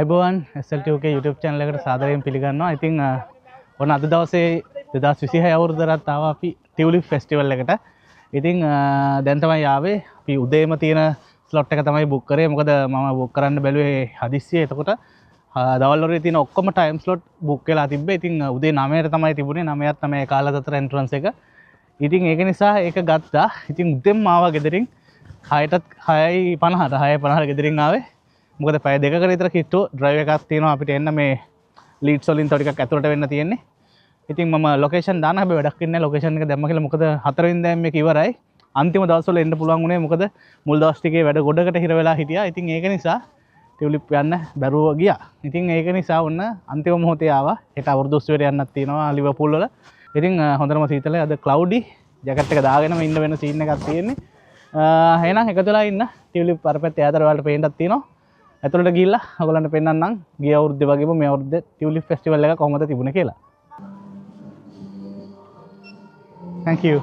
අයබෝවන් SLTUK YouTube channel එකට සාදරයෙන් පිළිගන්නවා. ඉතින් ඔන්න අද දවසේ 2026 අවුරුද්දට ආවා අපි ටියුලිප් ෆෙස්ටිවල් එකට. ඉතින් දැන් තමයි ආවේ. අපි උදේම තියෙන ස්ලොට් එක තමයි බුක් කරේ. මොකද මම බුක් කරන්න බැලුවේ හදිස්සියේ. එතකොට දවල් වරුවේ තියෙන ඔක්කොම ටයිම් ස්ලොට් බුක් වෙලා තිබ්බේ. ඉතින් උදේ 9ට තමයි තිබුණේ. 9ත් තමයි කාලසතර එන්ට්‍රන්ස් එක. ඉතින් ඒක නිසා ඒක ගත්තා. ඉතින් උදේම ආවා ගෙදරින් 6:50ට ගෙදරින් ආවේ. මොකද පැය දෙකකට විතර කිට්ටු ඩ්‍රයිව් එකක් තියෙනවා අපිට එන්න මේ ලීඩ්ස් වලින් තව ටිකක් ඇතුළට වෙන්න තියෙන්නේ. ඉතින් මම ලොකේෂන් දාන්න හැබැයි වැඩක් ඉන්නේ ලොකේෂන් එක දැම්ම කියලා. මොකද 4 වෙනිදාම මේක ඉවරයි. අන්තිම දවස්වල එන්න පුළුවන් වුණේ මොකද මුල් දවස් ටිකේ වැඩ ගොඩකට හිර වෙලා හිටියා. ඉතින් ඒක නිසා ටියුලිප් යන්න බැරුව ගියා. ඉතින් ඒක නිසා වුණ අන්තිම මොහොතේ ආවා. හෙට අවුරුදු උත්සවයට යන්නත් තියෙනවා ලිවර්පූල් වල. ඉතින් හොඳටම සීතලයි. අද ක්ලවුඩි ජැකට් එක දාගෙනම ඉන්න වෙන සීන් එකක් තියෙන්නේ. එහෙනම් එකතු වෙලා ඉන්න ටියුලිප් අර පැත්තේ ඈතට වලට පේන්නත් තියෙනවා. ඇතුළට ගිහිල්ලා ඔයගොල්ලන්ට පෙන්නන්නම් ගිය අවුරුද්දේ වගේම මේ අවුරුද්දේ ටියුලිප් ෆෙස්ටිවල් එක කොහොමද තිබුණේ කියලා. Thank you.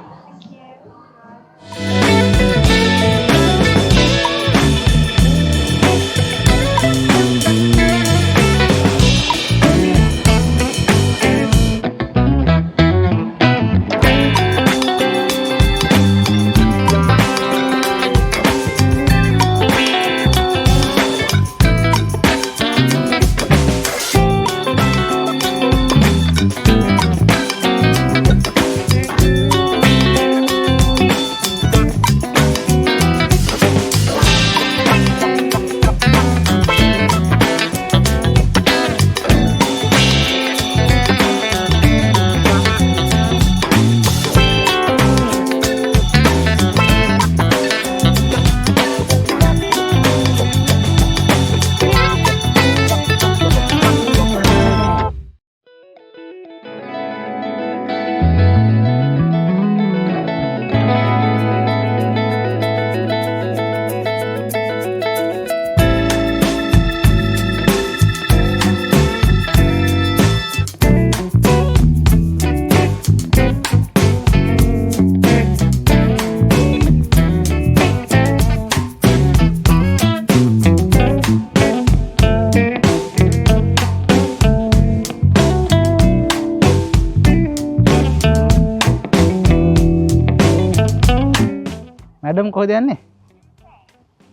मैडम කොහෙද යන්නේ?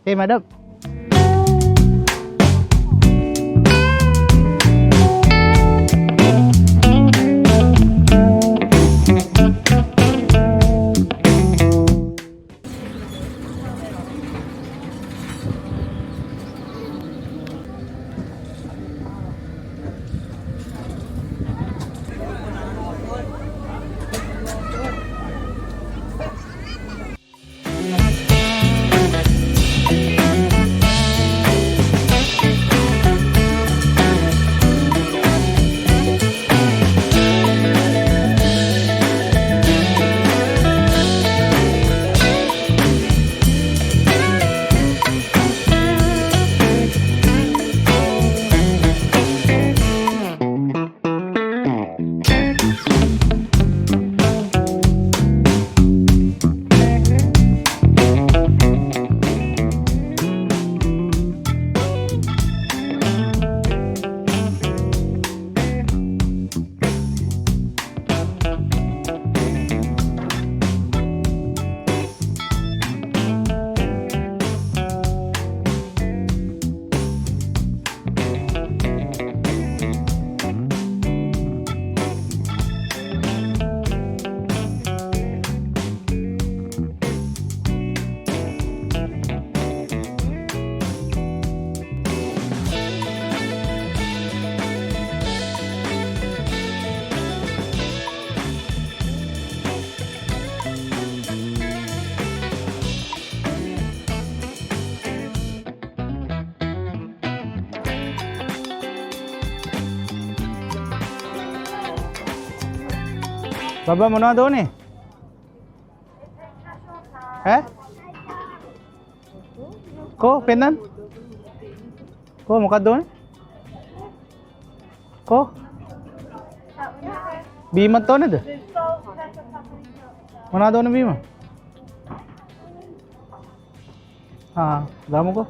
hey मैडम बाबा මොනවද ඕනේ? ඈ? කෝ පෙන්නන්න? කෝ මොකක්ද ඕනේ? කෝ? බීමත් ඕනේද? මොනවද ඕනේ බීම? ගමුකෝ.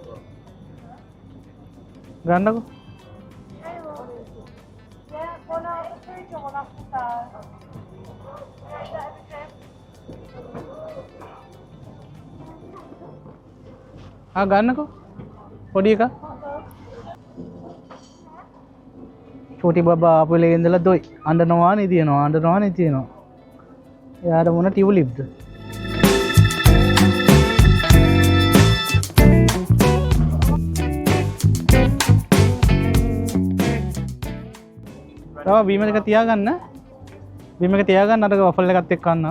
ගන්නකෝ. ගන්නකෝ පොඩි එකා චෝටි බබා අපලේ ඉඳලා දොයි අඬනවානේ තියෙනවා එයාට මොන ටියුලිප්ද තව බීම එක තියාගන්න අර වෆල් එකත් එක්ක කන්න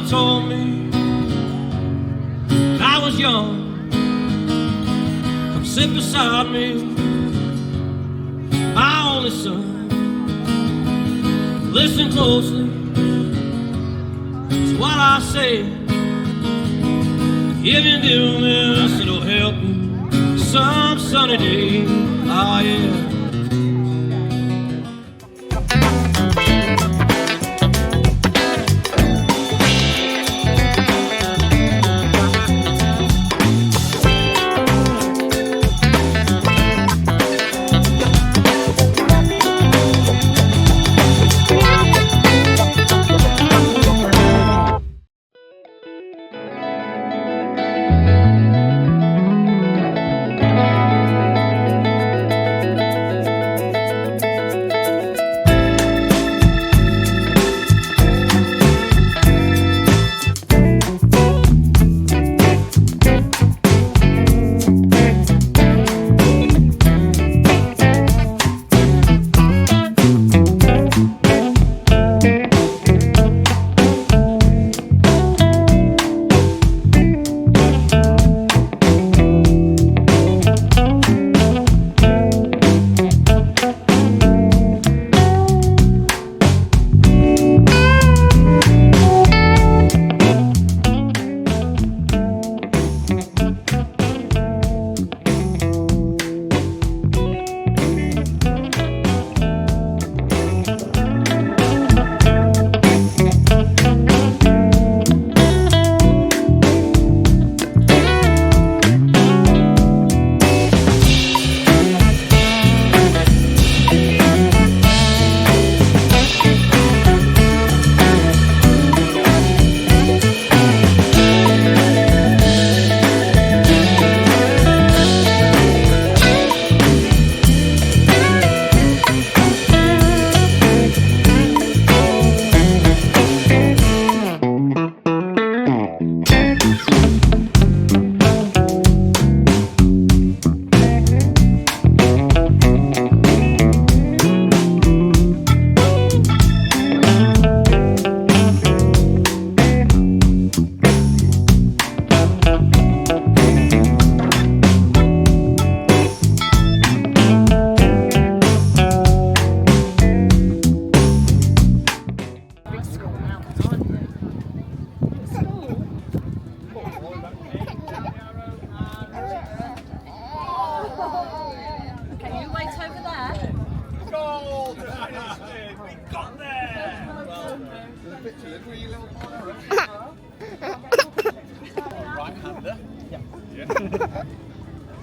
told me when I was young, come sit beside me, my only son. Listen closely to what I say. If you do this, it'll help you some sunny day. Oh yeah.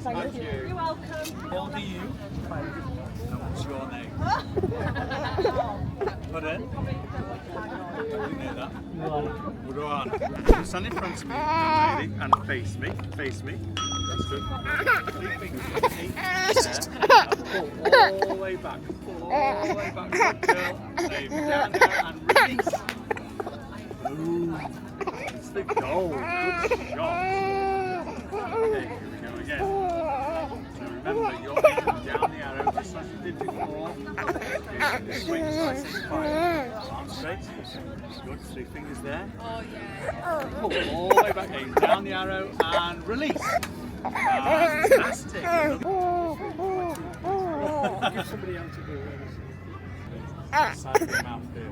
Thank you. You're welcome. How old are you? And what's your name? Pardon? You know that? Ruan. You stand in front of me, young lady, and face me. Face me. That's good. 3 fingers. There. Pull all the way back. Pull all the way back. Good girl. There, down there and release. Ooh. It's the goal. Good shot. Okay, here we go again. So remember, you're aiming down the arrow just as you did before. Swing slice and fire. Arm straight. Good. 3 fingers there. Oh, yeah. Pull all the way back. Aim down the arrow and release. Fantastic. Give somebody else to do it. Side of your mouth here.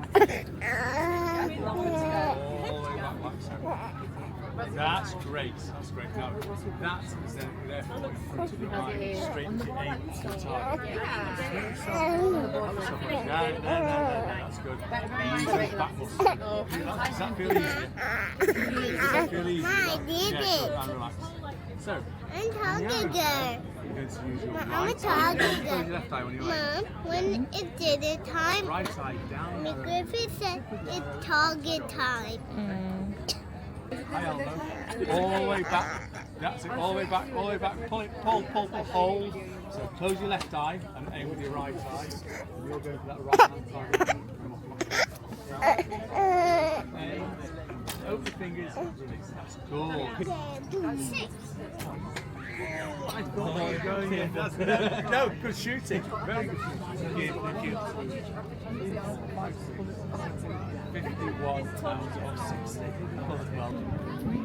All the way back, so. That's great. That's great. Now, that is then therefore in front of your eye, straight to aim to the target. That's good. Use those back muscles. Does that feel easier? Does that feel easier? Yeah, good. And relax. So, I'm talking girl. you're going to use your I'm right a eye. target Close your girl. left eye when you're Mom, when it did it time, right side down. Miss Griffith said it's target time. High elbow. All the way back. That's it. All the way back. All the way back. Pull it. Pull. Hold. So close your left eye and aim with your right eye. And you're going for that right hand target. Aim. Open your fingers. Release. That's cool. 6. I thought you were going in. That's no, good shooting. Very good shooting. Thank you. 51 pounds of 60. Well.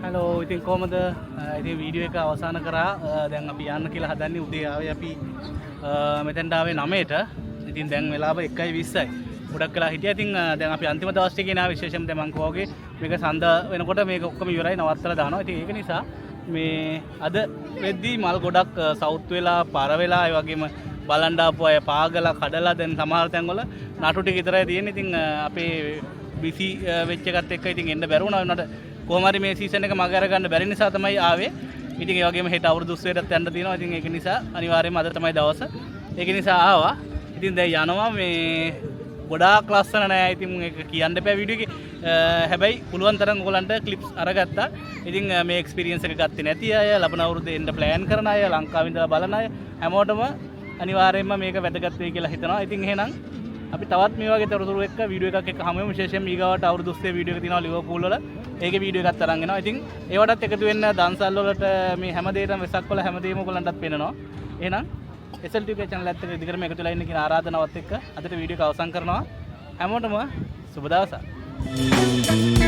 Hello ඉතින් කොහමද ඉතින් video එක අවසන් කරා දැන් අපි යන්න කියලා හදන්නේ උදේ ආවේ අපි මෙතෙන්ට ආවේ 9ට ඉතින් දැන් වෙලාව 1:20යි ගොඩක් වෙලා හිටියා ඉතින් දැන් අපි අන්තිම දවස් ටිකේ නා විශේෂයෙන් දැන් මම කෝගේ මේක සඳ වෙනකොට මේක ඔක්කොම ඉවරයි නවත්තලා දානවා ඉතින් ඒක නිසා මේ අද වෙද්දී මල් ගොඩක් සවුත් වෙලා පර වෙලා ඒ වගේම බලන් ආපු අය පාගලා කඩලා දැන් සමහර තැන්වල නටු ටික විතරයි තියෙන්නේ ඉතින් අපේ බිසි වෙච්ච එකත් එක්ක ඉතින් එන්න බැරි වුණා උනට කොහොම හරි මේ සීසන් එක මග අරගන්න බැරි නිසා තමයි ආවේ. ඉතින් ඒ වගේම හෙට අවුරුදු උත්සවයටත් යන්න තියෙනවා. ඉතින් ඒක නිසා අනිවාර්යයෙන්ම අද තමයි දවස. ඒක නිසා ආවා. ඉතින් දැන් යනවා මේ ගොඩාක් ලස්සන නෑ. ඉතින් ඒක කියන්න බෑ වීඩියෝ එකේ. හැබැයි පුළුවන් තරම් ඔයගලන්ට ක්ලිප්ස් අරගත්තා. ඉතින් මේ එක්ස්පීරියන්ස් එක ගත්තේ නැති අය, ලබන අවුරුද්දේ එන්න ප්ලෑන් කරන අය, ලංකාවේ ඉඳලා බලන අය හැමෝටම අනිවාර්යයෙන්ම මේක වැදගත් වෙයි කියලා හිතනවා. ඉතින් එහෙනම් අපි තවත් මේ වගේ තොරතුරු එක්ක වීඩියෝ එකක් එක්ක හමු වෙමු. විශේෂයෙන් ඊගාවට අවුරුදු 30 වීඩියෝ එක තියෙනවා ලිවර්පූල් වල. ඒකේ වීඩියෝ එකක් තරන් එනවා. ඉතින් ඒවටත් එකතු වෙන්න දන්සල් වලට මේ හැම දෙයකම වෙසක් වල හැමදේම ඔයගලන්ටත් පේනවා. එහෙනම් SLTK channel එකත් එක්ක ඉදිරියටම එකතු වෙලා ඉන්න කියන ආරාධනාවත් එක්ක අදට වීඩියෝ එක අවසන් කරනවා. හැමෝටම සුබ දවසක්.